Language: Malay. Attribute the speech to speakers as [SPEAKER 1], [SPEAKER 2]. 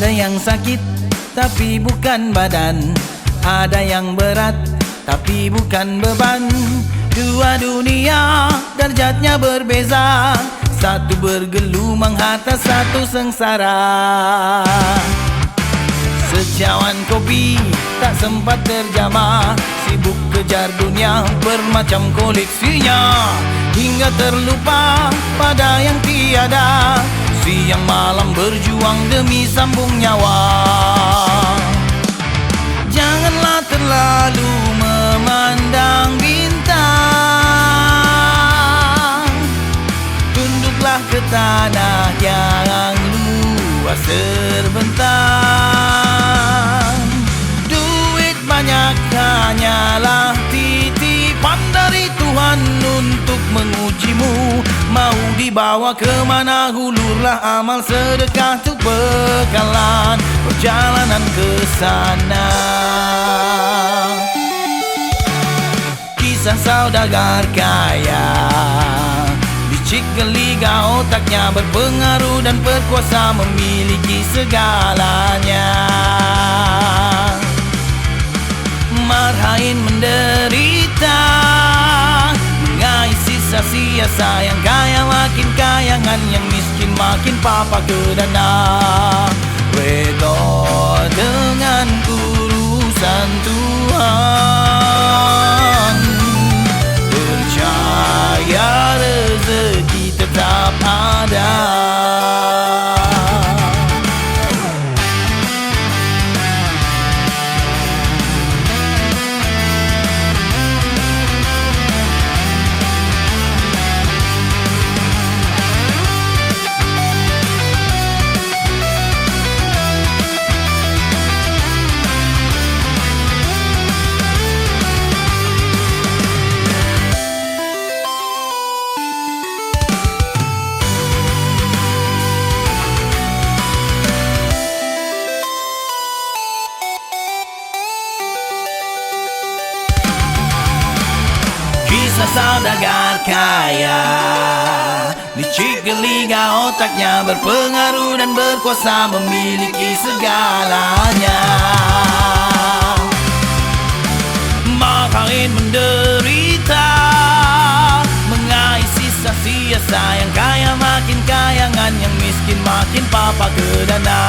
[SPEAKER 1] Ada yang sakit tapi bukan badan, ada yang berat tapi bukan beban. Dua dunia derajatnya berbeza, satu bergelumang harta, satu sengsara. Secawan kopi tak sempat terjamah, sibuk kejar dunia bermacam koleksinya, hingga terlupa pada yang tiada. Siang malam berjuang demi sambung nyawa. Janganlah terlalu memandang bintang, tunduklah ke tanah yang luas terbentang. Duit banyak hanyalah titipan dari Tuhan untuk mengujimu. Mau dibawa kemana, hulurlah amal sedekah untuk bekalan perjalanan ke sana. Kisah saudagar kaya, licik geliga otaknya, berpengaruh dan berkuasa, memiliki segalanya. Marhain menderita, mengais sisa sia-sia. Yang kaya makin kayangan, yang miskin makin papa ke dana. Redha dengan urusan Tuhan, percaya rezeki tetap ada. Kisah saudagar kaya, licik geliga otaknya, berpengaruh dan berkuasa, memiliki segalanya. Marhain menderita, mengais sisa sia-sia. Yang kaya makin kayangan, yang miskin makin papa ke dana.